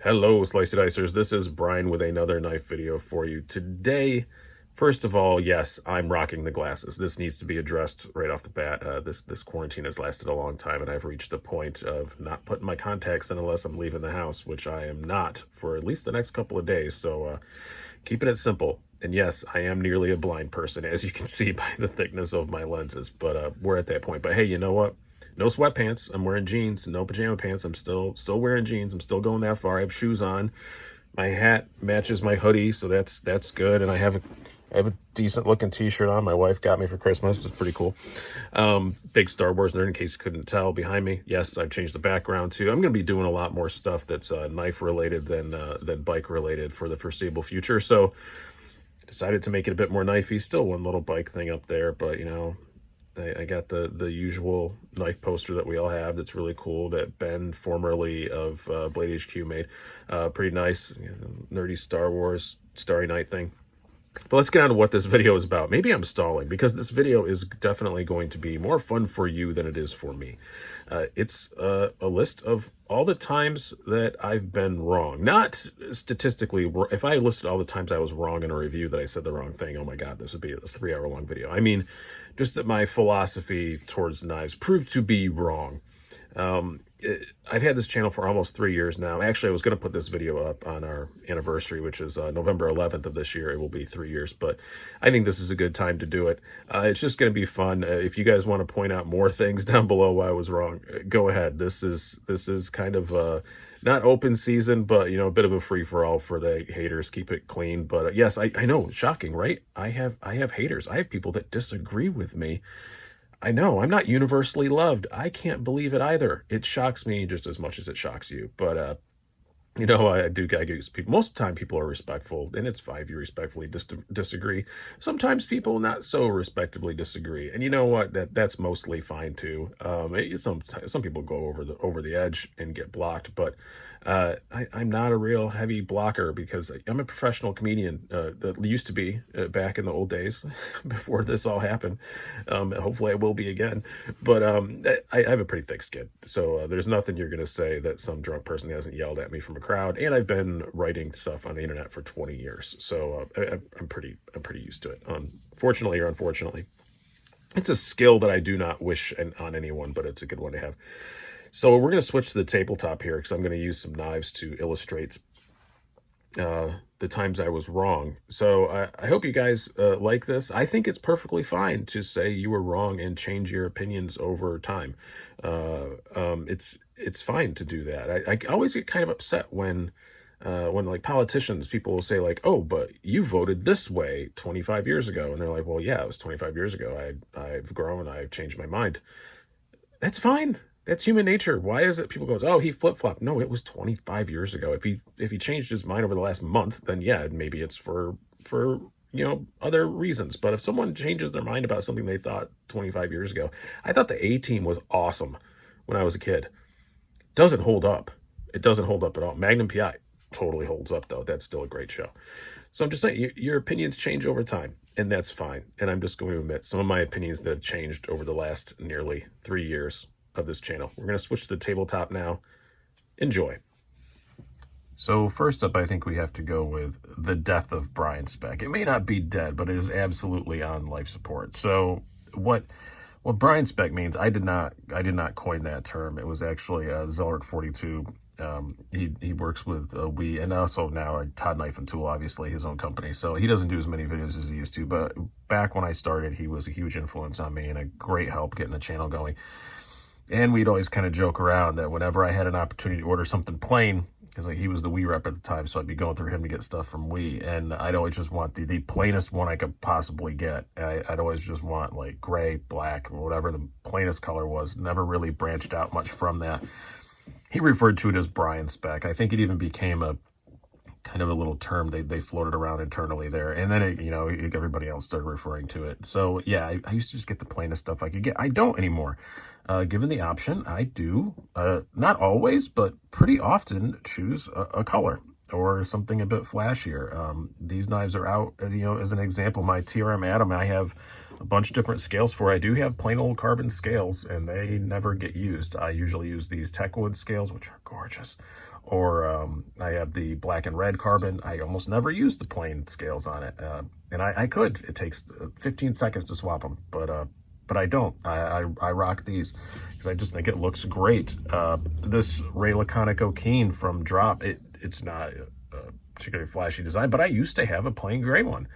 Hello, Slicey Dicers. This is Brian with another knife video for you. Today, first of all, yes, I'm rocking the glasses. This needs to be addressed right off the bat. This quarantine has lasted a long time, and I've reached the point of not putting my contacts in unless I'm leaving the house, which I am not for at least the next couple of days. So keeping it simple. And yes, I am nearly a blind person, as you can see by the thickness of my lenses. But we're at that point. But hey, you know what? No sweatpants. I'm wearing jeans. No pajama pants. I'm still wearing jeans. I'm still going that far. I have shoes on. My hat matches my hoodie, so that's good. And I have a decent looking t-shirt on. My wife got me for Christmas. It's pretty cool. Big Star Wars nerd, in case you couldn't tell behind me. Yes, I've changed the background too. I'm going to be doing a lot more stuff that's knife related than bike related for the foreseeable future. So decided to make it a bit more knifey. Still one little bike thing up there, but you know, I got the usual knife poster that we all have that's really cool that Ben, formerly of Blade HQ, made. Pretty nice, you know, nerdy Star Wars Starry Night thing. But let's get on to what this video is about. Maybe I'm stalling because this video is definitely going to be more fun for you than it is for me. It's a list of all the times that I've been wrong. Not statistically, if I listed all the times I was wrong in a review that I said the wrong thing, oh my God, this would be a 3-hour-long video. I mean, just that my philosophy towards knives proved to be wrong. I've had this channel for almost 3 years now. Actually, I was going to put this video up on our anniversary, which is November 11th of this year. It will be 3 years, but I think this is a good time to do it. It's just going to be fun. If you guys want to point out more things down below why I was wrong, go ahead. This is kind of not open season, but you know, a bit of a free-for-all for the haters. Keep it clean. But yes, I know, shocking, right? I have haters. I have people that disagree with me. I know, I'm not universally loved. I can't believe it either. It shocks me just as much as it shocks you. But, you know, I get people. Most of the time people are respectful, and it's fine if you respectfully disagree. Sometimes people not so respectfully disagree. And you know what? That's mostly fine too. Some people go over the edge and get blocked, but I'm not a real heavy blocker because I'm a professional comedian that used to be back in the old days before this all happened. Hopefully I will be again. But I have a pretty thick skin. So there's nothing you're going to say that some drunk person hasn't yelled at me from a crowd. And I've been writing stuff on the internet for 20 years. So I'm pretty used to it. Fortunately or unfortunately. It's a skill that I do not wish on anyone, but it's a good one to have. So we're going to switch to the tabletop here because I'm going to use some knives to illustrate the times I was wrong. So I hope you guys like this. I think it's perfectly fine to say you were wrong and change your opinions over time. It's fine to do that. I always get kind of upset when like politicians, people will say like, oh, but you voted this way 25 years ago. And they're like, well, yeah, it was 25 years ago. I've grown. I've changed my mind. That's fine. That's human nature. Why is it people goes, oh, he flip-flopped? No, it was 25 years ago. If he changed his mind over the last month, then yeah, maybe it's for you know, other reasons. But if someone changes their mind about something they thought 25 years ago, I thought the A-Team was awesome when I was a kid. Doesn't hold up. It doesn't hold up at all. Magnum PI totally holds up though. That's still a great show. So I'm just saying, your opinions change over time, and that's fine. And I'm just going to admit some of my opinions that have changed over the last nearly 3 years of this channel. We're going to switch to the tabletop now. Enjoy. So first up, I think we have to go with the death of Brian Speck. It may not be dead, but it is absolutely on life support. So what Brian Speck means, I did not coin that term. It was actually Zelric42. He works with We, and also now Todd Knife and Tool, obviously his own company. So he doesn't do as many videos as he used to, but back when I started, he was a huge influence on me and a great help getting the channel going. And we'd always kind of joke around that whenever I had an opportunity to order something plain, because like he was the Wii rep at the time, so I'd be going through him to get stuff from Wii, and I'd always just want the plainest one I could possibly get. I'd always just want like gray, black, or whatever the plainest color was. Never really branched out much from that. He referred to it as Brian Speck. I think it even became a kind of a little term they floated around internally there, and then it, you know, everybody else started referring to it. So yeah, I used to just get the plainest stuff I could get. I don't anymore. Given the option, I do not always, but pretty often choose a color or something a bit flashier. These knives are out, you know, as an example, my TRM Atom, I have a bunch of different scales for it. I do have plain old carbon scales, and they never get used. I usually use these Techwood scales, which are gorgeous. Or I have the black and red carbon. I almost never use the plain scales on it. And I could. It takes 15 seconds to swap them, but I don't. I rock these because I just think it looks great. This Ray Laconic O'Keen from Drop, it's not a particularly flashy design, but I used to have a plain gray one.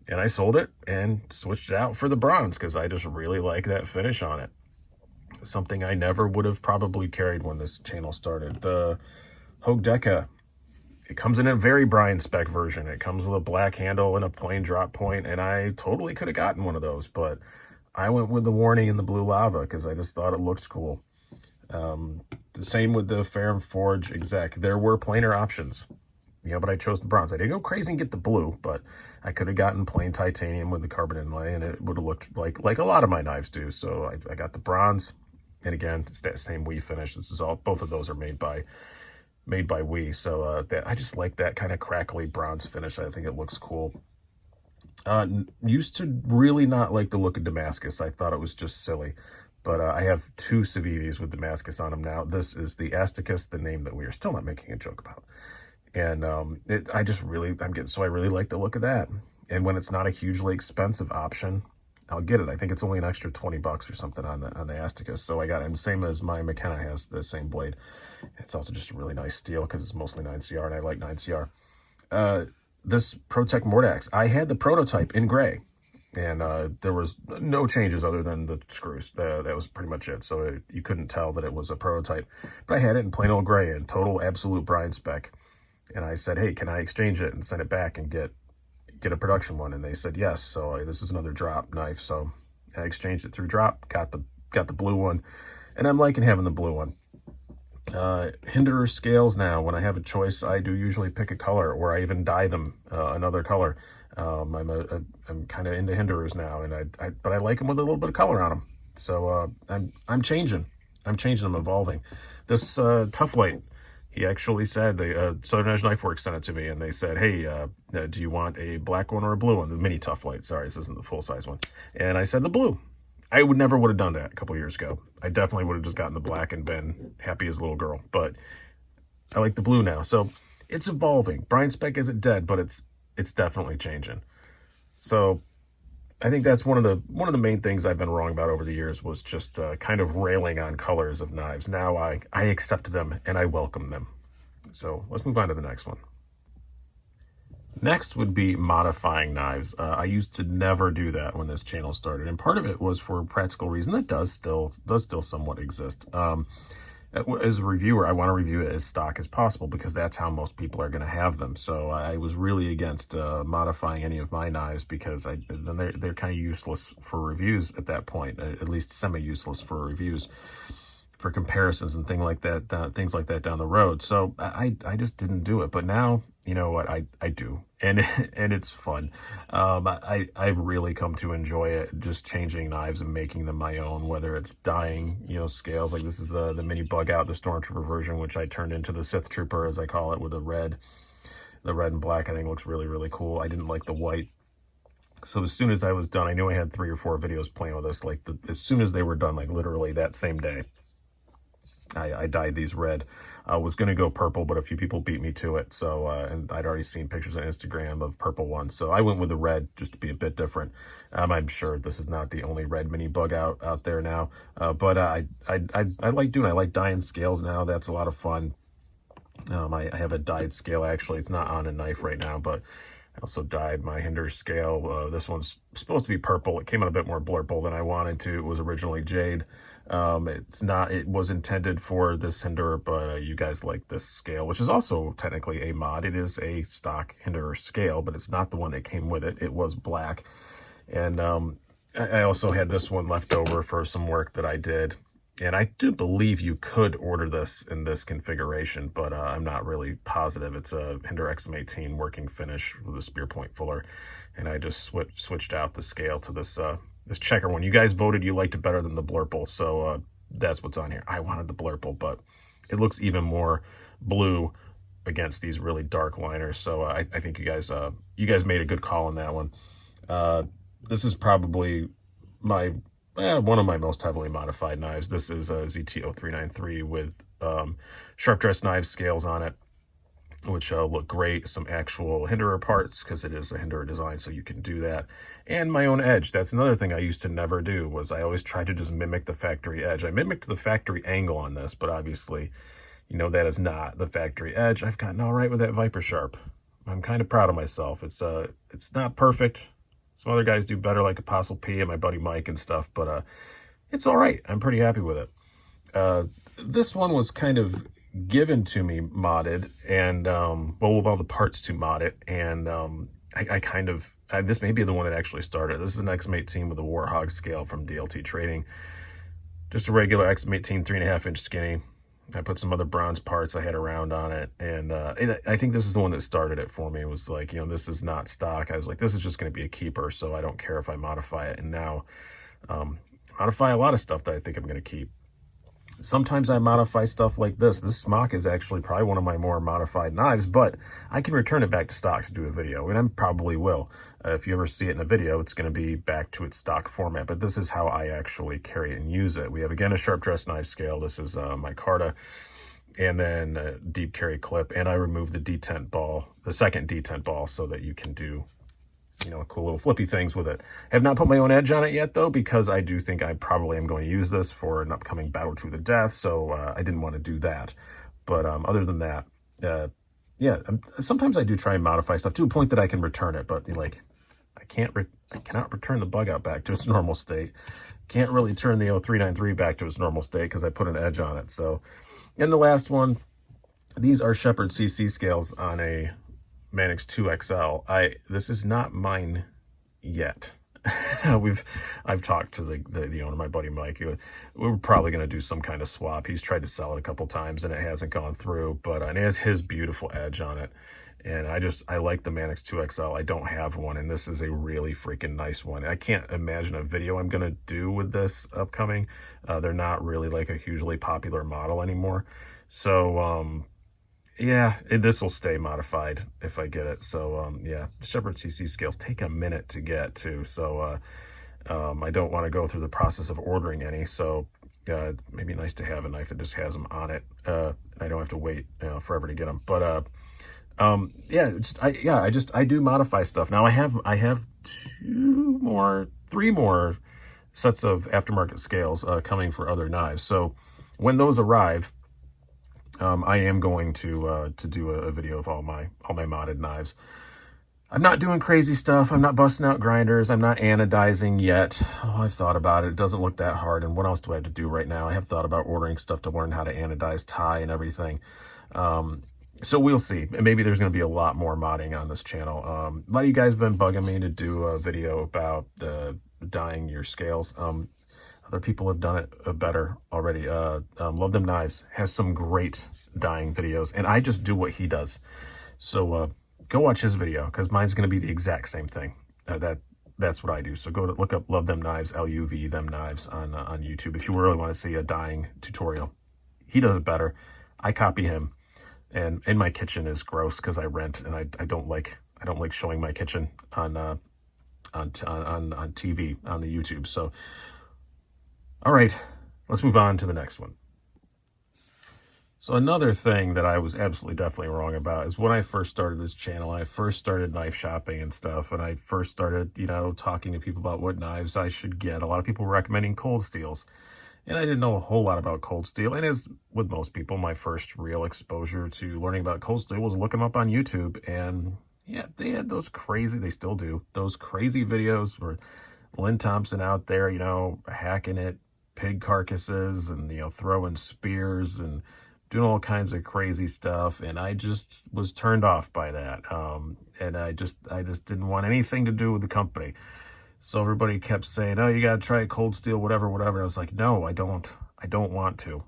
And I sold it and switched it out for the bronze because I just really like that finish on it. Something I never would have probably carried when this channel started. The Hogue Deca, it comes in a very Brian spec version. It comes with a black handle and a plain drop point, and I totally could have gotten one of those, but I went with the Warney and the Blue Lava because I just thought it looks cool. The same with the Ferrum Forge Exec. There were plainer options, but I chose the bronze. I didn't go crazy and get the blue, but I could have gotten plain titanium with the carbon inlay, and it would have looked like a lot of my knives do. So I got the bronze, and again, it's that same WE finish. This is all, both of those are made by WE. So I just like that kind of crackly bronze finish. I think it looks cool. Used to really not like the look of Damascus. I thought it was just silly. But I have two Civivis with Damascus on them now. This is the Asticus, the name that we are still not making a joke about. And I really like the look of that. And when it's not a hugely expensive option, I'll get it. I think it's only an extra 20 bucks or something on the Asticus. So I got it. And same as my McKenna has the same blade. It's also just a really nice steel because it's mostly 9CR, and I like 9CR. This ProTech Mordax, I had the prototype in gray. And there was no changes other than the screws. That was pretty much it. So you couldn't tell that it was a prototype. But I had it in plain old gray in total absolute Brian spec. And I said, hey, can I exchange it and send it back and get a production one? And they said yes. So this is another Drop knife. So I exchanged it through Drop, got the blue one, and I'm liking having the blue one. Hinderer scales now, when I have a choice, I do usually pick a color, or I even dye them another color. I'm kind of into Hinderers now, and but I like them with a little bit of color on them. So I'm changing. I'm evolving. This Tough Light, he actually said, Southern Edge Knife Works sent it to me, and they said, hey, do you want a black one or a blue one? The mini Tough Light, sorry, this isn't the full-size one. And I said the blue. I never would have done that a couple years ago. I definitely would have just gotten the black and been happy as a little girl. But I like the blue now. So it's evolving. Brian spec isn't dead, but it's definitely changing. So I think that's one of the main things I've been wrong about over the years, was just kind of railing on colors of knives. Now I accept them and I welcome them. So let's move on to the next one. Next would be modifying knives. I used to never do that when this channel started, and part of it was for a practical reason that does still somewhat exist. As a reviewer, I want to review it as stock as possible because that's how most people are going to have them. So I was really against modifying any of my knives because they're kind of useless for reviews at that point, at least semi-useless for reviews, for comparisons and things like that down the road. So I just didn't do it. But now, you know what, I do, and it's fun. I've really come to enjoy it, just changing knives and making them my own, whether it's dyeing, scales. Like this is the mini Bug Out, the Stormtrooper version, which I turned into the Sith Trooper, as I call it, with the red and black. I think looks really, really cool. I didn't like the white. So as soon as I was done, I knew I had 3 or 4 videos playing with this. Like as soon as they were done, like literally that same day, I dyed these red. I was going to go purple, but a few people beat me to it. So, and I'd already seen pictures on Instagram of purple ones. So I went with the red just to be a bit different. I'm sure this is not the only red mini Bug Out there now. But I like dyeing scales now. That's a lot of fun. I have a dyed scale, actually. It's not on a knife right now, but I also dyed my Hinderer scale. This one's supposed to be purple. It came out a bit more blurple than I wanted to. It was originally jade. It was intended for this Hinderer, but you guys like this scale, which is also technically a mod. It is a stock Hinderer scale, but it's not the one that came with it. It was black. And I also had this one left over for some work that I did. And I do believe you could order this in this configuration, but I'm not really positive. It's a Hinderer XM18 working finish with a spear point fuller. And I just switched out the scale to this checker one. You guys voted you liked it better than the Blurple, so that's what's on here. I wanted the Blurple, but it looks even more blue against these really dark liners. So I think you guys made a good call on that one. This is probably my one of my most heavily modified knives. This is a ZTO393 with sharp dress knife scales on it, which look great. Some actual Hinderer parts, because it is a Hinderer design, so you can do that. And my own edge. That's another thing I used to never do, was I always tried to just mimic the factory edge. I mimicked the factory angle on this, but obviously, you know, that is not the factory edge. I've gotten all right with that Viper Sharp. I'm kind of proud of myself. It's not perfect. Some other guys do better, like Apostle P and my buddy Mike and stuff, but it's all right. I'm pretty happy with it. This one was kind of given to me modded, and well, with all the parts to mod it, and I kind of, this may be the one that actually started. This is an XM18 with a Warhog scale from DLT Trading. Just a regular XM18 3.5-inch skinny. I put some other bronze parts I had around on it, and I think this is the one that started it for me. It was like, you know, this is not stock. I was like, this is just going to be a keeper, so I don't care if I modify it. And now modify a lot of stuff that I think I'm going to keep. Sometimes I modify stuff like this. This Smock is actually probably one of my more modified knives, but I can return it back to stock to do a video, and I probably will. If you ever see it in a video, it's going to be back to its stock format, but this is how I actually carry it and use it. We have, again, a sharp dress knife scale. This is my Carta, and then a deep carry clip, and I removed the detent ball, the second detent ball, so that you can do, you know, cool little flippy things with it. Have not put my own edge on it yet, though, because I do think I probably am going to use this for an upcoming battle to the death, so I didn't want to do that. But other than that, yeah, sometimes I do try and modify stuff to a point that I can return it, but like, I cannot return the bug out back to its normal state. Can't really turn the 0393 back to its normal state because I put an edge on it. So, and the last one, these are Shepherd CC scales on a Manix 2XL. This is not mine yet. I've talked to the owner, my buddy Mike. We're probably going to do some kind of swap. He's tried to sell it a couple times and it hasn't gone through, but it has his beautiful edge on it. And I like the Manix 2XL. I don't have one, and this is a really freaking nice one. I can't imagine a video I'm going to do with this upcoming. They're not really like a hugely popular model anymore. So, yeah, this will stay modified if I get it. So, yeah, the Shepherd CC scales take a minute to get to. So, I don't want to go through the process of ordering any. So, maybe nice to have a knife that just has them on it. I don't have to wait forever to get them. But, yeah, I do modify stuff. Now I have three more sets of aftermarket scales coming for other knives. So when those arrive, I am going to do a video of all my modded knives. I'm not doing crazy stuff. I'm not busting out grinders. I'm not anodizing yet. Oh, I've thought about it. It doesn't look that hard. And what else do I have to do right now? I have thought about ordering stuff to learn how to anodize tie and everything. So we'll see. Maybe there's going to be a lot more modding on this channel. A lot of you guys have been bugging me to do a video about dyeing your scales. Other people have done it better already. Love Them Knives has some great dyeing videos, and I just do what he does. So go watch his video, because mine's going to be the exact same thing. That's what I do. So go look up Love Them Knives, LUV Them Knives on YouTube if you really want to see a dyeing tutorial. He does it better. I copy him. And in my kitchen is gross because I rent, and I don't like showing my kitchen on TV on the YouTube. So, all right, let's move on to the next one. So another thing that I was absolutely definitely wrong about is when I first started this channel, I first started knife shopping and stuff, and I first started, you know, talking to people about what knives I should get. A lot of people were recommending Cold Steels. And I didn't know a whole lot about Cold Steel. And as with most people, my first real exposure to learning about Cold Steel was looking them up on YouTube. And yeah, they had those crazy, they still do, those crazy videos where Lynn Thompson out there, you know, hacking at pig carcasses and, you know, throwing spears and doing all kinds of crazy stuff. And I just was turned off by that. And I just didn't want anything to do with the company. So everybody kept saying, oh, you got to try Cold Steel, whatever. I was like, no, I don't want to.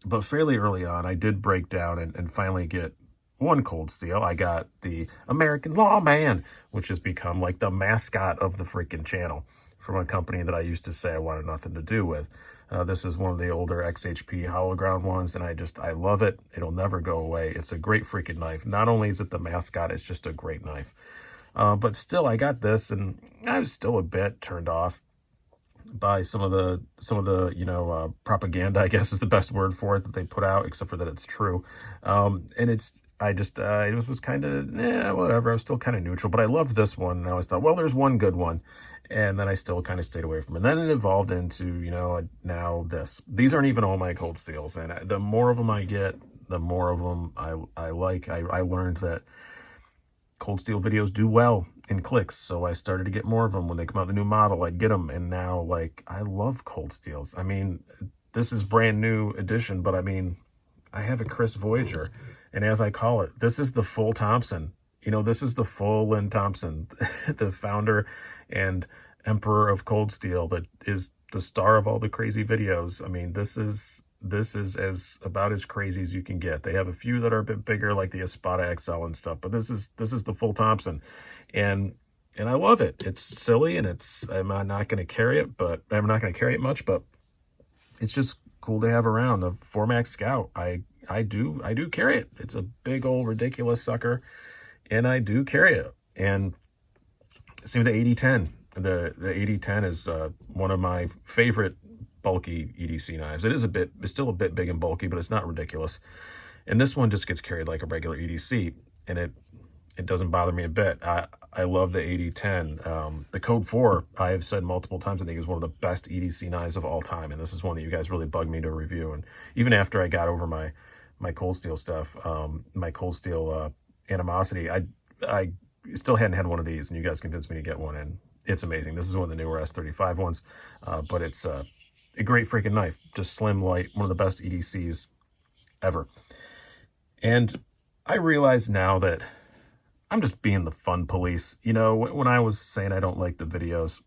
But fairly early on, I did break down and finally get one Cold Steel. I got the American Lawman, which has become like the mascot of the freaking channel, from a company that I used to say I wanted nothing to do with. This is one of the older XHP hollow ground ones, and I love it. It'll never go away. It's a great freaking knife. Not only is it the mascot, it's just a great knife. But still, I got this, and I was still a bit turned off by some of the propaganda, I guess is the best word for it, that they put out, except for that it's true. And it's I just it was kind of whatever. I was still kind of neutral, but I loved this one, and I always thought, well, there's one good one, and then I still kind of stayed away from it. And then it evolved into now this. These aren't even all my Cold Steels, and the more of them I get, the more of them I like. I learned that Cold Steel videos do well in clicks, so I started to get more of them. When they come out with a new model, I'd get them, and now, like, I love Cold Steels. I mean, this is brand new edition, but I mean, I have a Chris Voyager, and as I call it, this is the full Thompson. This is the full Lynn Thompson, the founder and emperor of Cold Steel, that is the star of all the crazy videos. I mean, this is about as crazy as you can get. They have a few that are a bit bigger, like the Espada XL and stuff, but this is the full Thompson, and I love it. It's silly, and I'm not going to carry it, but I'm not going to carry it much, but it's just cool to have around. The Formax Scout, I do carry it. It's a big old ridiculous sucker, and I do carry it. And same with the 8010. The 8010 is one of my favorite bulky EDC knives. It's still a bit big and bulky, but it's not ridiculous. And this one just gets carried like a regular EDC, and it doesn't bother me a bit. I love the 8010. The Code 4, I have said multiple times, I think is one of the best EDC knives of all time, and this is one that you guys really bugged me to review. And even after I got over my Cold Steel stuff, my Cold Steel animosity, I still hadn't had one of these, and you guys convinced me to get one, and it's amazing. This is one of the newer S35 ones, but it's a great freaking knife. Just slim, light, one of the best EDCs ever. And I realize now that I'm just being the fun police. When I was saying I don't like the videos,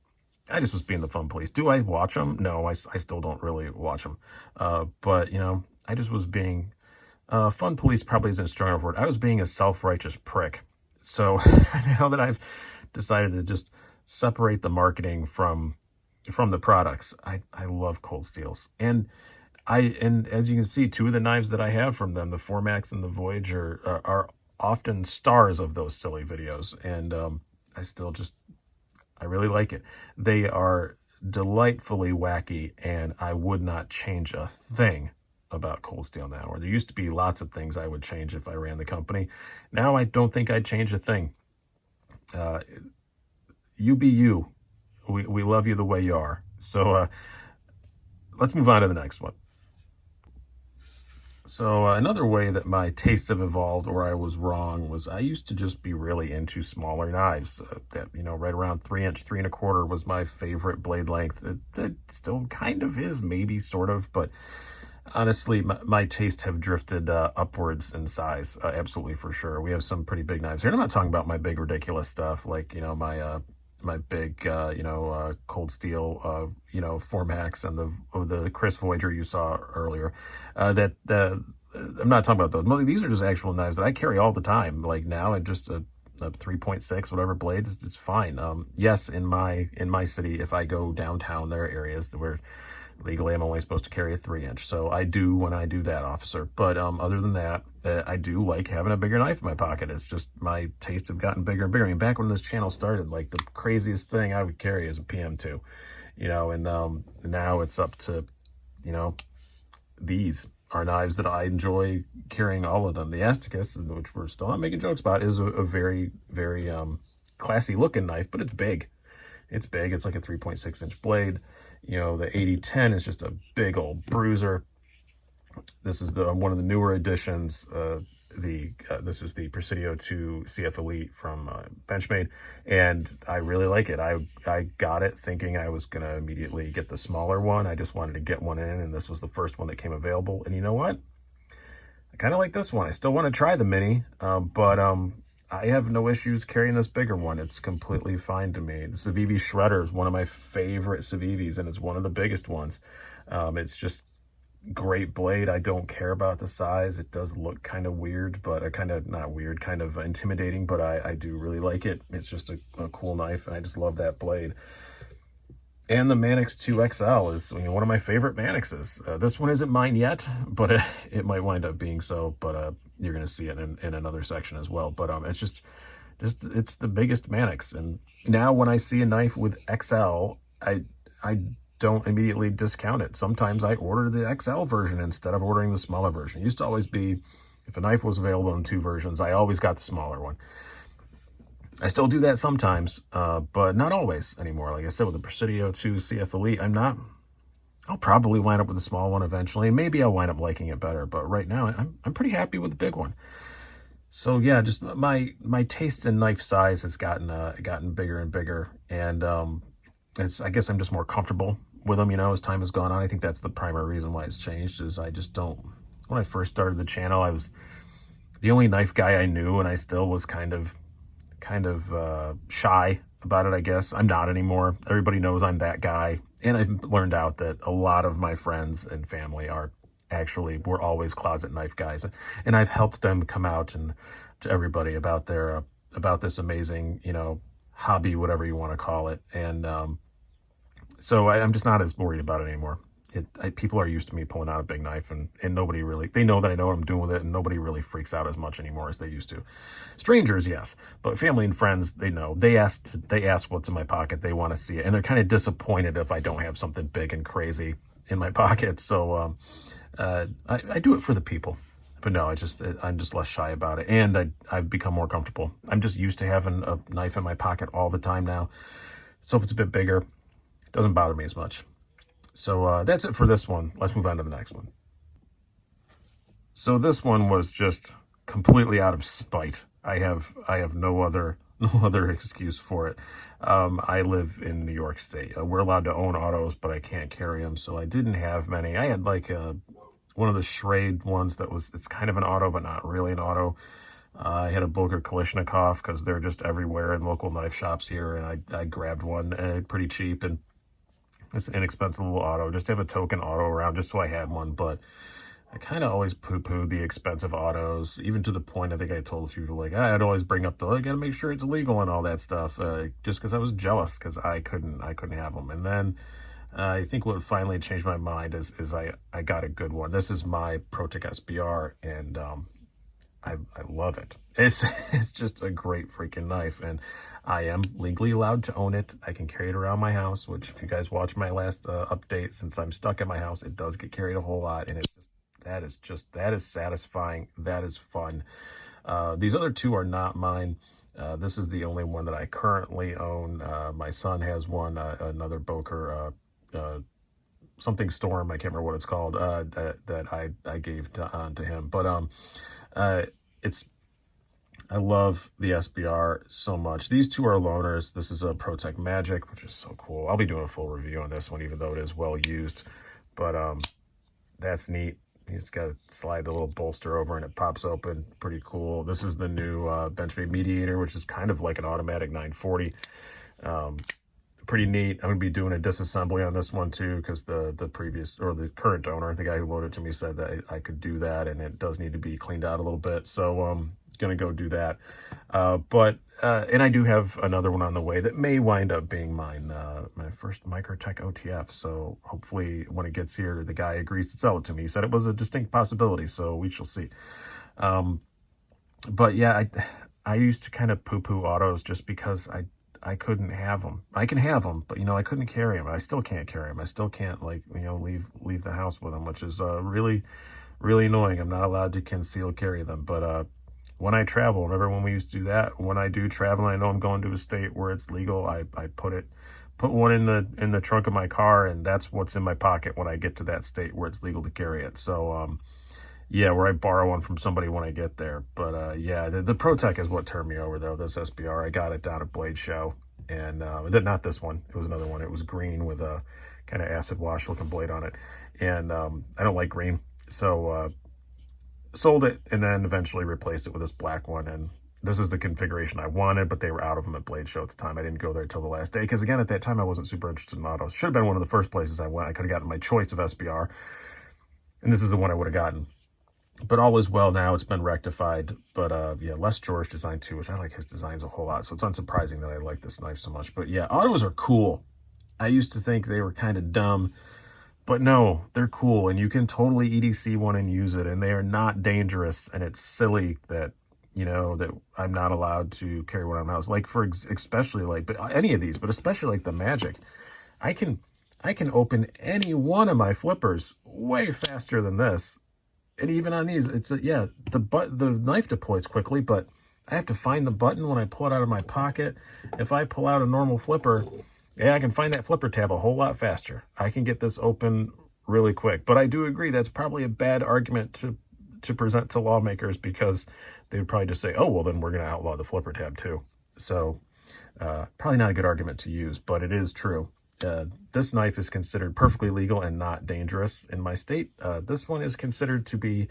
I just was being the fun police. Do I watch them? No, I still don't really watch them. But, I just was being... fun police probably isn't a strong enough word. I was being a self-righteous prick. So now that I've decided to just separate the marketing from the products, I love Cold Steels. And as you can see, two of the knives that I have from them, the Formax and the Voyager, are often stars of those silly videos. And I really like it. They are delightfully wacky, and I would not change a thing about Cold Steel now. Or there used to be lots of things I would change if I ran the company. Now I don't think I'd change a thing. You be you. We love you the way you are. So let's move on to the next one. So another way that my tastes have evolved, or I was wrong, was I used to just be really into smaller knives. That right around 3-inch, 3 1/4 was my favorite blade length. It still kind of is, maybe, sort of, but honestly, my tastes have drifted upwards in size, absolutely, for sure. We have some pretty big knives here, and I'm not talking about my big ridiculous stuff, like my big Cold Steel Formax and the Chris Voyager you saw earlier. I'm not talking about those. These are just actual knives that I carry all the time. Like now, and just a 3.6 whatever blade, it's fine. Yes, in my city, if I go downtown, there are areas where legally I'm only supposed to carry a 3-inch, so I do when I do that, officer. But other than that, I do like having a bigger knife in my pocket. It's just my tastes have gotten bigger and bigger. I mean, back when this channel started, like, the craziest thing I would carry is a PM2, and now it's up to, these are knives that I enjoy carrying, all of them. The Aztecus, which we're still not making jokes about, is a very, very classy looking knife, but it's big. It's big. It's like a 3.6-inch blade. The 8010 is just a big old bruiser. This is one of the newer editions. This is the Presidio 2 CF Elite from Benchmade, and I really like it. I got it thinking I was going to immediately get the smaller one. I just wanted to get one in, and this was the first one that came available. And you know what? I kind of like this one. I still want to try the Mini, but I have no issues carrying this bigger one. It's completely fine to me. The Civivi Shredder is one of my favorite Civivis, and it's one of the biggest ones. It's just great blade. I don't care about the size. It does look kind of weird, but not weird, kind of intimidating, but I do really like it. It's just a cool knife, and I just love that blade. And the Manix 2 XL is one of my favorite Manixes. This one isn't mine yet, but it might wind up being so, but you're going to see it in another section as well. But it's just Just it's the biggest Mannix. And now when I see a knife with XL, I don't immediately discount it. Sometimes I order the XL version instead of ordering the smaller version. It used to always be, if a knife was available in 2 versions, I always got the smaller one. I still do that sometimes, but not always anymore. Like I said, with the Presidio 2 CF Elite, I'll probably wind up with the small one eventually. Maybe I'll wind up liking it better, but right now I'm pretty happy with the big one. So yeah, just my taste in knife size has gotten bigger and bigger, and I guess I'm just more comfortable with them, as time has gone on. I think that's the primary reason why it's changed, is I just don't. When I first started the channel, I was the only knife guy I knew, and I still was kind of shy about it, I guess. I'm not anymore. Everybody knows I'm that guy, and I've learned out that a lot of my friends and family were always closet knife guys, and I've helped them come out and to everybody about this amazing, hobby, whatever you want to call it. And so I'm just not as worried about it anymore. People are used to me pulling out a big knife, and nobody really, they know that I know what I'm doing with it, and nobody really freaks out as much anymore as they used to. Strangers, yes, but family and friends, they know. They ask what's in my pocket. They want to see it, and they're kind of disappointed if I don't have something big and crazy in my pocket. So I do it for the people. But no, I'm just less shy about it, and I've become more comfortable. I'm just used to having a knife in my pocket all the time now. So if it's a bit bigger, it doesn't bother me as much. So that's it for this one. Let's move on to the next one. So this one was just completely out of spite. I have no other excuse for it. I live in New York State. We're allowed to own autos, but I can't carry them, so I didn't have many. I had like one of the Schrade ones it's kind of an auto, but not really an auto. I had a Bulgar Kalashnikov because they're just everywhere in local knife shops here, and I grabbed one pretty cheap, and it's an inexpensive little auto. Just to have a token auto around, just so I had one. But I kind of always poo-pooed the expensive autos, even to the point I think I told a few people, like, I'd always bring up I gotta make sure it's legal and all that stuff, just because I was jealous because I couldn't have them. And then I think what finally changed my mind is I got a good one. This is my ProTech SBR, and I love it. It's just a great freaking knife, and I am legally allowed to own it. I can carry it around my house, which if you guys watch my last update, since I'm stuck in my house, it does get carried a whole lot, and that is satisfying. That is fun. These other two are not mine. This is the only one that I currently own. My son has one, another Boker, something Storm, I can't remember what it's called, that I gave to him. But I love the SBR so much. These two are loaners. This is a ProTech Magic, which is so cool. I'll be doing a full review on this one, even though it is well used. But that's neat. You just got to slide the little bolster over and it pops open. Pretty cool. This is the new Benchmade Mediator, which is kind of like an automatic 940. Pretty neat. I'm going to be doing a disassembly on this one too, because the current owner, the guy who loaned it to me, said that I could do that, and it does need to be cleaned out a little bit. So going to go do that. And I do have another one on the way that may wind up being mine, my first Microtech OTF. So hopefully when it gets here, the guy agrees to sell it to me. He said it was a distinct possibility, so we shall see. But yeah, I used to kind of poo-poo autos just because I couldn't have them. I can have them, but I couldn't carry them. I still can't carry them. I still can't leave the house with them, which is really, really annoying. I'm not allowed to conceal carry them. But when I travel, remember when we used to do that? When I do travel, and I know I'm going to a state where it's legal, I put one in the trunk of my car, and that's what's in my pocket when I get to that state where it's legal to carry it. So yeah, where I borrow one from somebody when I get there. But yeah, the ProTech is what turned me over, though. This SBR, I got it down at Blade Show, and not this one. It was another one. It was green with a kind of acid wash looking blade on it, and I don't like green, so sold it, and then eventually replaced it with this black one. And this is the configuration I wanted, but they were out of them at Blade Show at the time. I didn't go there till the last day because, again, at that time I wasn't super interested in autos. Should have been one of the first places I went. I could have gotten my choice of SBR, and this is the one I would have gotten. But all is well now. It's been rectified. But yeah, Les George designed too, which I like his designs a whole lot. So it's unsurprising that I like this knife so much. But yeah, autos are cool. I used to think they were kind of dumb, but no, they're cool. And you can totally EDC one and use it. And they are not dangerous. And it's silly that you know, that I'm not allowed to carry one on my house. Like especially like, but any of these, but especially like the Magic, I can open any one of my flippers way faster than this. And even on these, it's yeah, the knife deploys quickly, but I have to find the button when I pull it out of my pocket. If I pull out a normal flipper, yeah, I can find that flipper tab a whole lot faster. I can get this open really quick. But I do agree that's probably a bad argument to present to lawmakers, because they would probably just say, oh, well, then we're going to outlaw the flipper tab too. So probably not a good argument to use, but it is true. This knife is considered perfectly legal and not dangerous in my state. This one is considered to be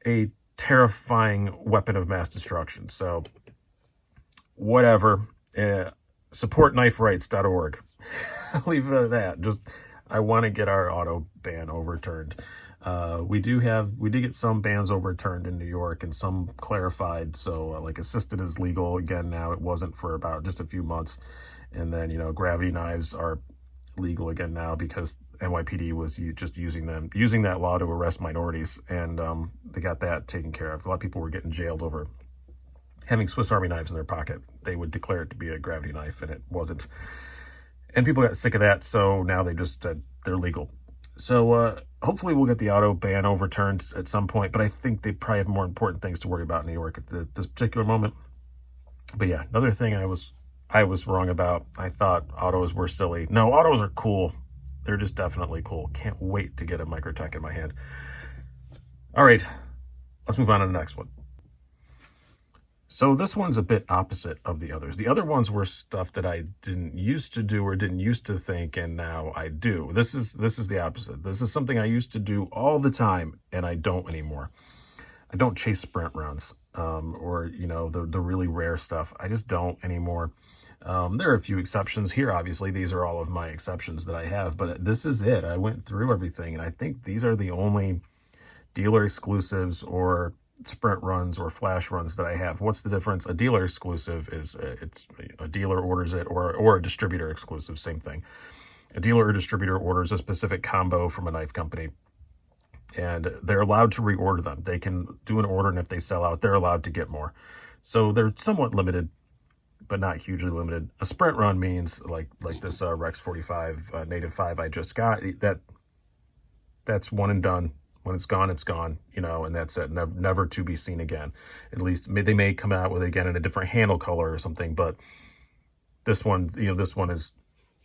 a terrifying weapon of mass destruction. So whatever, supportkniferights.org. I'll leave it at that. Just, I want to get our auto ban overturned. We did get some bans overturned in New York and some clarified. So like assisted is legal again now. It wasn't for about just a few months. And then, you know, gravity knives are legal again now because NYPD was just using that law to arrest minorities, and they got that taken care of. A lot of people were getting jailed over having Swiss Army knives in their pocket. They would declare it to be a gravity knife, and it wasn't. And people got sick of that, so now they just said they're legal. So hopefully we'll get the auto ban overturned at some point, but I think they probably have more important things to worry about in New York at this particular moment. But yeah, another thing I was wrong about. I thought autos were silly. No, autos are cool. They're just definitely cool. Can't wait to get a Microtech in my hand. All right, let's move on to the next one. So this one's a bit opposite of the others. The other ones were stuff that I didn't used to do or didn't used to think, and now I do. This is the opposite. This is something I used to do all the time, and I don't anymore. I don't chase sprint runs, or, you know, the really rare stuff. I just don't anymore. There are a few exceptions here. Obviously, these are all of my exceptions that I have, but this is it. I went through everything, and I think these are the only dealer exclusives or sprint runs or flash runs that I have. What's the difference? A dealer exclusive is it's a dealer orders it, or a distributor exclusive, same thing. A dealer or distributor orders a specific combo from a knife company, and they're allowed to reorder them. They can do an order, and if they sell out, they're allowed to get more. So they're somewhat limited, but not hugely limited. A sprint run means like this Rex 45 Native 5 I just got. That's one and done. When it's gone, you know, and that's it. Never to be seen again. At least they may come out with it again in a different handle color or something, but this one, you know, this one is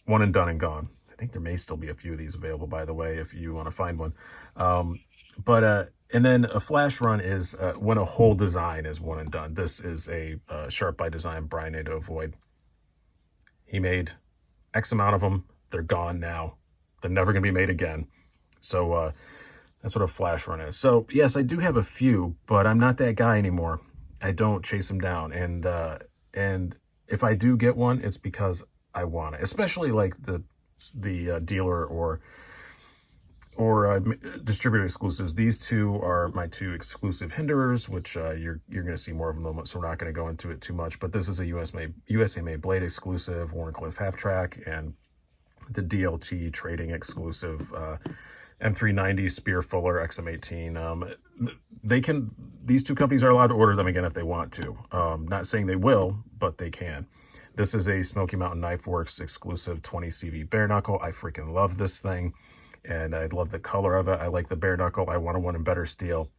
one and done and gone. I think there may still be a few of these available, by the way, if you want to find one. And then a flash run is when a whole design is one and done. This is a Sharp by Design Brian had to avoid. He made X amount of them. They're gone now. They're never going to be made again. So that's what a flash run is. So yes, I do have a few, but I'm not that guy anymore. I don't chase them down. And if I do get one, it's because I want it. Especially like the dealer or distributor exclusives. These two are my two exclusive hinderers, which you're going to see more of in a moment, so we're not going to go into it too much. But this is a USA made blade exclusive, Wharncliffe half track, and the DLT trading exclusive M390 Spear Fuller XM18. These two companies are allowed to order them again if they want to. Not saying they will, but they can. This is a Smoky Mountain Knife Works exclusive 20 CV bare knuckle. I freaking love this thing, and I love the color of it. I like the bare knuckle. I wanted one in better steel.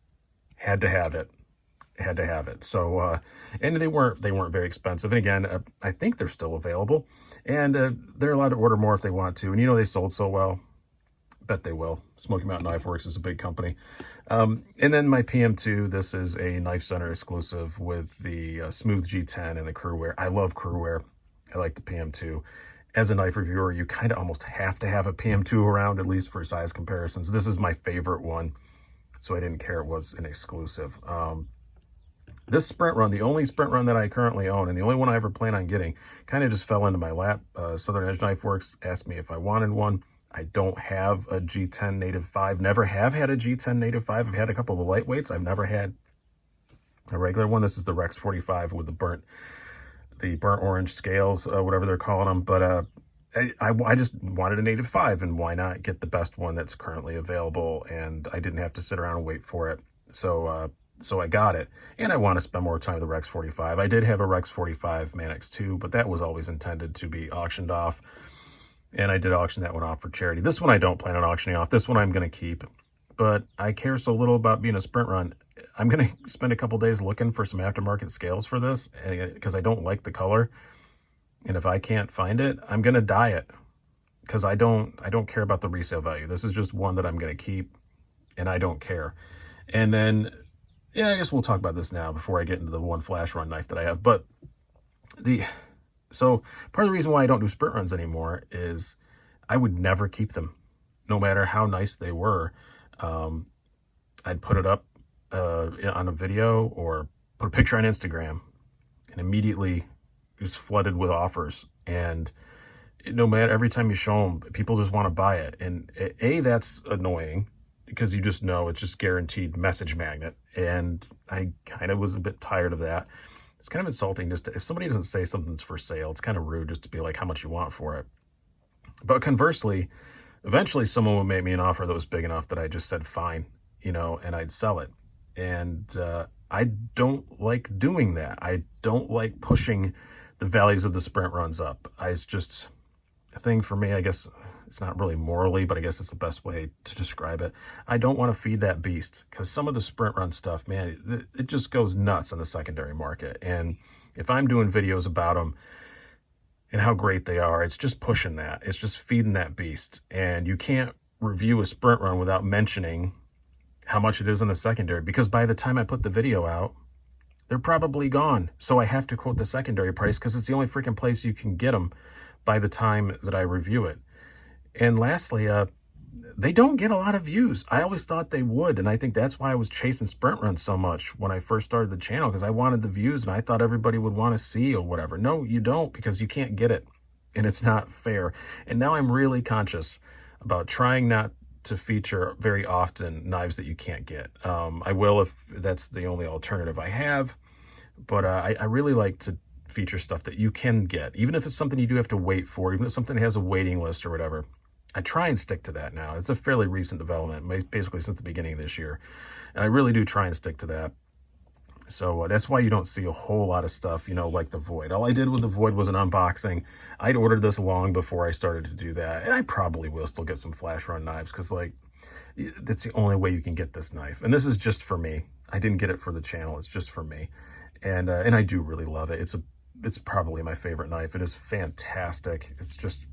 Had to have it. So, and they weren't very expensive. And again, I think they're still available, and they're allowed to order more if they want to. And you know, they sold so well. Bet they will. Smoky Mountain Knife Works is a big company. And then my PM2, this is a Knife Center exclusive with the Smooth G10 and the Crewwear. I love Crewwear. I like the PM2. As a knife reviewer, you kind of almost have to have a PM2 around, at least for size comparisons. This is my favorite one, so I didn't care it was an exclusive. This sprint run, the only sprint run that I currently own, and the only one I ever plan on getting, kind of just fell into my lap. Southern Edge Knife Works asked me if I wanted one. I don't have a G10 Native 5. Never have had a G10 Native 5. I've had a couple of the lightweights. I've never had a regular one. This is the Rex 45 with the burnt orange scales, whatever they're calling them. But I just wanted a Native 5, and why not get the best one that's currently available? And I didn't have to sit around and wait for it. So So I got it, and I want to spend more time with the Rex 45. I did have a Rex 45 Manix 2, but that was always intended to be auctioned off, and I did auction that one off for charity. This one I don't plan on auctioning off. This one I'm going to keep, but I care so little about being a sprint run. I'm going to spend a couple days looking for some aftermarket scales for this, because I don't like the color, and if I can't find it, I'm going to dye it, because I don't care about the resale value. This is just one that I'm going to keep, and I don't care. And then, yeah, I guess we'll talk about this now before I get into the one flash run knife that I have. But so part of the reason why I don't do sprint runs anymore is I would never keep them, no matter how nice they were. I'd put it up on a video or put a picture on Instagram, and immediately just flooded with offers. And no matter, every time you show them, people just want to buy it. And that's annoying, because you just know it's just guaranteed message magnet. And I kind of was a bit tired of that. It's kind of insulting just to, if somebody doesn't say something's for sale, it's kind of rude just to be like how much you want for it. But conversely, eventually someone would make me an offer that was big enough that I just said fine, and I'd sell it. And I don't like doing that. I don't like pushing the values of the sprint runs up. It's just a thing for me. I guess it's not really morally, but I guess it's the best way to describe it. I don't want to feed that beast, because some of the sprint run stuff, man, it just goes nuts on the secondary market. And if I'm doing videos about them and how great they are, it's just pushing that. It's just feeding that beast. And you can't review a sprint run without mentioning how much it is in the secondary, because by the time I put the video out, they're probably gone. So I have to quote the secondary price, because it's the only freaking place you can get them by the time that I review it. And lastly, they don't get a lot of views. I always thought they would, and I think that's why I was chasing sprint runs so much when I first started the channel, because I wanted the views, and I thought everybody would want to see or whatever. No, you don't, because you can't get it, and it's not fair. And now I'm really conscious about trying not to feature very often knives that you can't get. I will if that's the only alternative I have, but I really like to feature stuff that you can get, even if it's something you do have to wait for, even if it's something that has a waiting list or whatever. I try and stick to that now. It's a fairly recent development, basically since the beginning of this year, and I really do try and stick to that. So that's why you don't see a whole lot of stuff, like the Void. All I did with the Void was an unboxing. I'd ordered this long before I started to do that, and I probably will still get some flash run knives, because that's the only way you can get this knife. And this is just for me. I didn't get it for the channel. It's just for me, and I do really love it. It's probably my favorite knife. It is fantastic. It's just,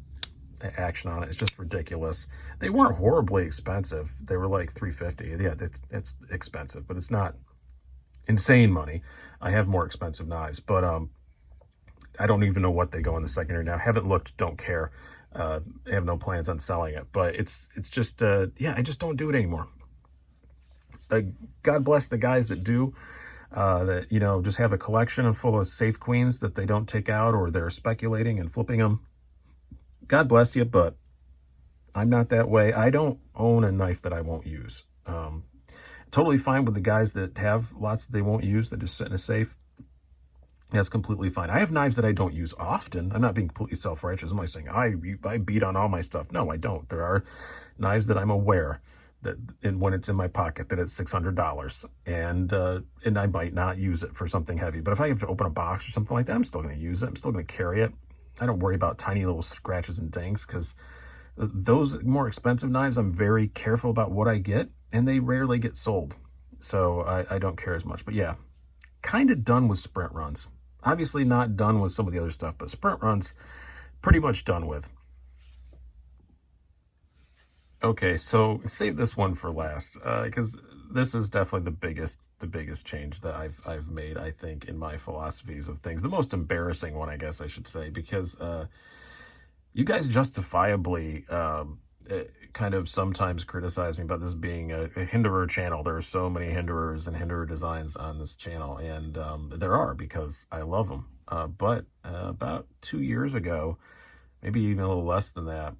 the action on it is just ridiculous. They weren't horribly expensive. They were like $350. Yeah, it's expensive, but it's not insane money. I have more expensive knives, but I don't even know what they go in the secondary now. Haven't looked, don't care. I have no plans on selling it, but it's just yeah, I just don't do it anymore. God bless the guys that do. That just have a collection full of safe queens that they don't take out, or they're speculating and flipping them. God bless you, but I'm not that way. I don't own a knife that I won't use. Totally fine with the guys that have lots that they won't use, that just sit in a safe. That's completely fine. I have knives that I don't use often. I'm not being completely self-righteous. I'm not saying I beat on all my stuff. No, I don't. There are knives that I'm aware that, and when it's in my pocket, that it's $600, and I might not use it for something heavy. But if I have to open a box or something like that, I'm still going to use it. I'm still going to carry it. I don't worry about tiny little scratches and dings, because those more expensive knives, I'm very careful about what I get, and they rarely get sold. So I don't care as much. But yeah, kind of done with sprint runs. Obviously not done with some of the other stuff, but sprint runs, pretty much done with. Okay, so save this one for last, because this is definitely the biggest change that I've made, I think, in my philosophies of things. The most embarrassing one, I guess I should say, because you guys justifiably kind of sometimes criticize me about this being a Hinderer channel. There are so many Hinderers and Hinderer designs on this channel, and there are, because I love them. But about 2 years ago, maybe even a little less than that,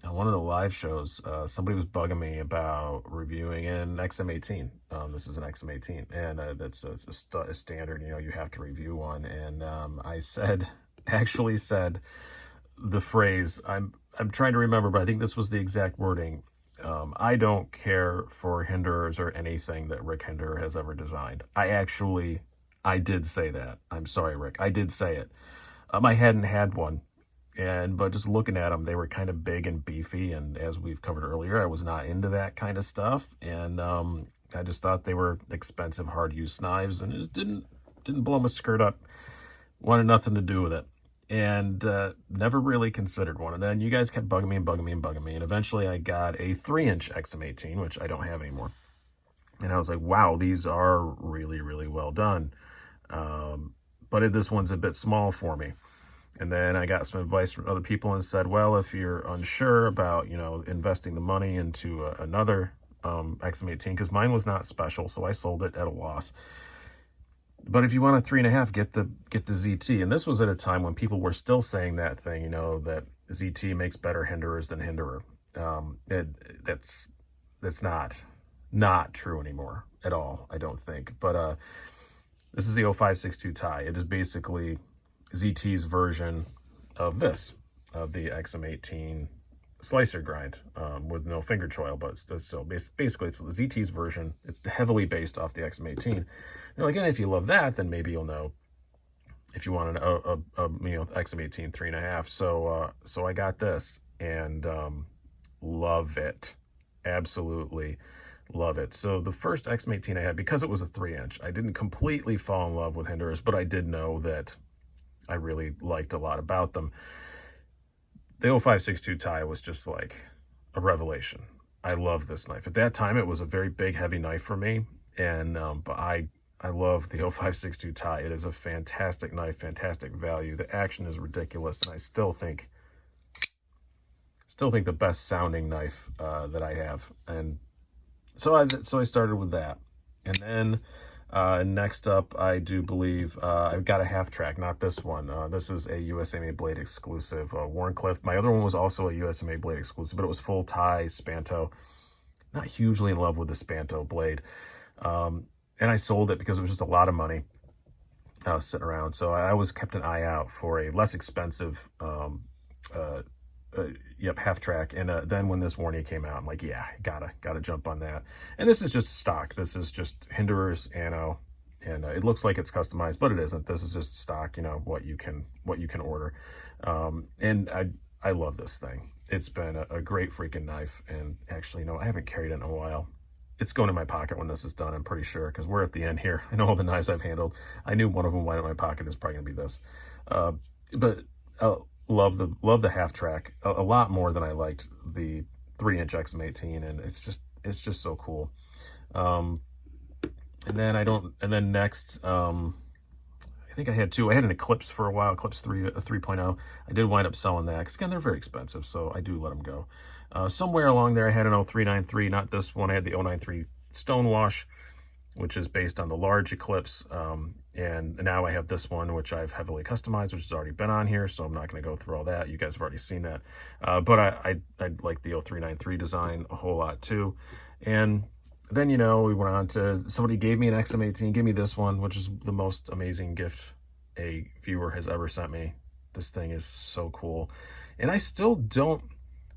on one of the live shows, somebody was bugging me about reviewing an XM18. This is an XM18, and that's a standard, you have to review one. And I actually said the phrase, I'm trying to remember, but I think this was the exact wording. I don't care for Hinderers or anything that Rick Hinderer has ever designed. I did say that. I'm sorry, Rick. I did say it. I hadn't had one, but just looking at them, they were kind of big and beefy. And as we've covered earlier, I was not into that kind of stuff. And I just thought they were expensive, hard-use knives, and it just didn't blow my skirt up. Wanted nothing to do with it. And never really considered one. And then you guys kept bugging me and bugging me and bugging me. And eventually I got a 3-inch XM18, which I don't have anymore. And I was like, wow, these are really, really well done. But this one's a bit small for me. And then I got some advice from other people and said, well, if you're unsure about, investing the money into another XM18, because mine was not special, so I sold it at a loss. But if you want a 3.5, get the ZT. And this was at a time when people were still saying that thing, that ZT makes better Hinderers than Hinderer. That's not true anymore at all, I don't think. But this is the 0562 tie. It is basically ZT's version of this, of the XM18 slicer grind with no finger choil, but it's still basically it's the ZT's version. It's heavily based off the XM18. You're like, and if you love that, then maybe you'll know if you want a XM18 3.5. So I got this and love it, absolutely love it. So the first XM18 I had, because it was a 3-inch, I didn't completely fall in love with Hinderers, but I did know that I really liked a lot about them. The 0562 tie was just like a revelation. I love this knife. At that time, it was a very big, heavy knife for me, and but I love the 0562 tie. It is a fantastic knife, fantastic value. The action is ridiculous, and I still think the best sounding knife that I have. And so I started with that, and then next up, I do believe I've got a half track, not this one. This is a USAMA Blade exclusive, Wharncliffe. My other one was also a USAMA Blade exclusive, but it was full tie Spanto. Not hugely in love with the Spanto blade, and I sold it because it was just a lot of money sitting around. So I always kept an eye out for a less expensive half track. And then when this Warney came out, I'm like, yeah, gotta jump on that. And this is just stock. This is just Hinderers Anno, and it looks like it's customized, but it isn't. This is just stock, what you can order. And I love this thing. It's been a great freaking knife. And actually, I haven't carried it in a while. It's going in my pocket when this is done, I'm pretty sure, because we're at the end here. I know all the knives I've handled. I knew one of them went in my pocket is probably gonna be this. But love the half track a lot more than I liked the 3-inch XM18, and it's just so cool. And then next, I think I had two. I had an Eclipse for a while, Eclipse 3, a 3.0. I did wind up selling that because again, they're very expensive, so I do let them go. Somewhere along there, I had an 0393, not this one. I had the 093 Stonewash, which is based on the large Eclipse. And now I have this one, which I've heavily customized, which has already been on here, so I'm not going to go through all that. You guys have already seen that. But I like the 0393 design a whole lot too. And then, we went on to, somebody gave me an XM18, gave me this one, which is the most amazing gift a viewer has ever sent me. This thing is so cool. And I still don't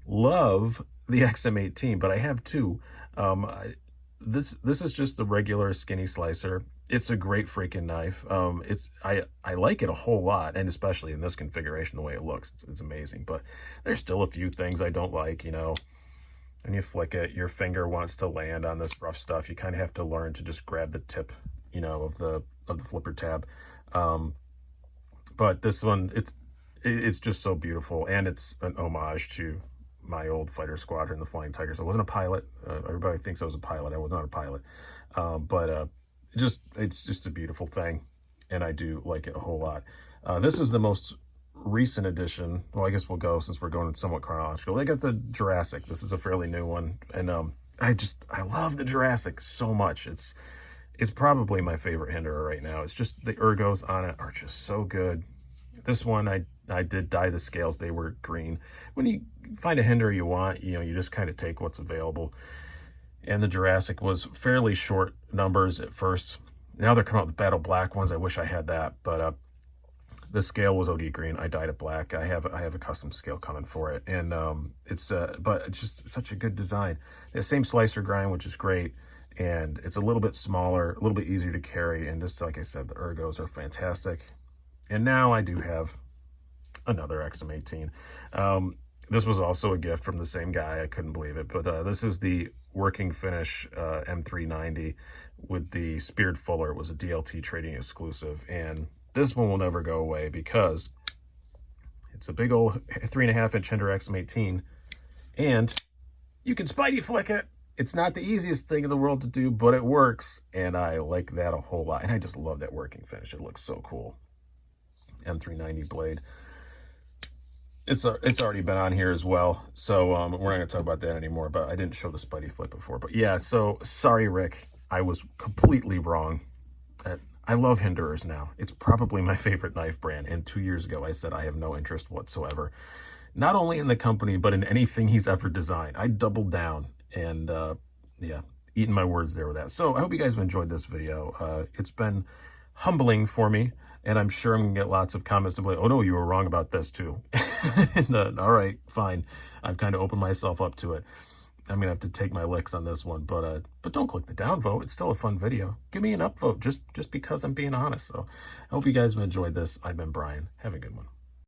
love the XM18, but I have two. This is just the regular skinny slicer. It's a great freaking knife. I like it a whole lot, and especially in this configuration, the way it looks, it's amazing. But there's still a few things I don't like. When you flick it, your finger wants to land on this rough stuff. You kind of have to learn to just grab the tip, of the flipper tab. But this one, it's just so beautiful, and it's an homage to my old fighter squadron, the Flying Tigers. I wasn't a pilot. Everybody thinks I was a pilot. I was not a pilot. But it's just a beautiful thing, and I do like it a whole lot. This is the most recent edition. Well, I guess we'll go since we're going somewhat chronological. They got the Jurassic. This is a fairly new one, and I love the Jurassic so much. It's probably my favorite Hinderer right now. It's just the ergos on it are just so good. This one, I did dye the scales. They were green. When you find a Hinderer you want, you just kind of take what's available. And the Jurassic was fairly short numbers at first. Now they're coming out with battle black ones. I wish I had that. But the scale was OD green. I dyed it black. I have a custom scale coming for it, and but it's just such a good design. The same slicer grind, which is great, and it's a little bit smaller, a little bit easier to carry, and just like I said, the ergos are fantastic. And now I do have another XM18. This was also a gift from the same guy. I couldn't believe it, but this is the working finish M390 with the Speared Fuller. It was a DLT trading exclusive, and this one will never go away because it's a big old 3.5-inch Hinder XM18, and you can Spidey flick it. It's not the easiest thing in the world to do, but it works, and I like that a whole lot. And I just love that working finish. It looks so cool. M390 blade. It's already been on here as well, so we're not going to talk about that anymore, but I didn't show the Spidey flick before. But yeah, so sorry, Rick. I was completely wrong. I love Hinderers now. It's probably my favorite knife brand, and 2 years ago I said I have no interest whatsoever. Not only in the company, but in anything he's ever designed. I doubled down, and yeah, eating my words there with that. So I hope you guys have enjoyed this video. It's been humbling for me. And I'm sure I'm going to get lots of comments to be like, oh no, you were wrong about this too. And, all right, fine. I've kind of opened myself up to it. I'm going to have to take my licks on this one, but don't click the downvote. It's still a fun video. Give me an upvote just because I'm being honest. So I hope you guys have enjoyed this. I've been Brian. Have a good one.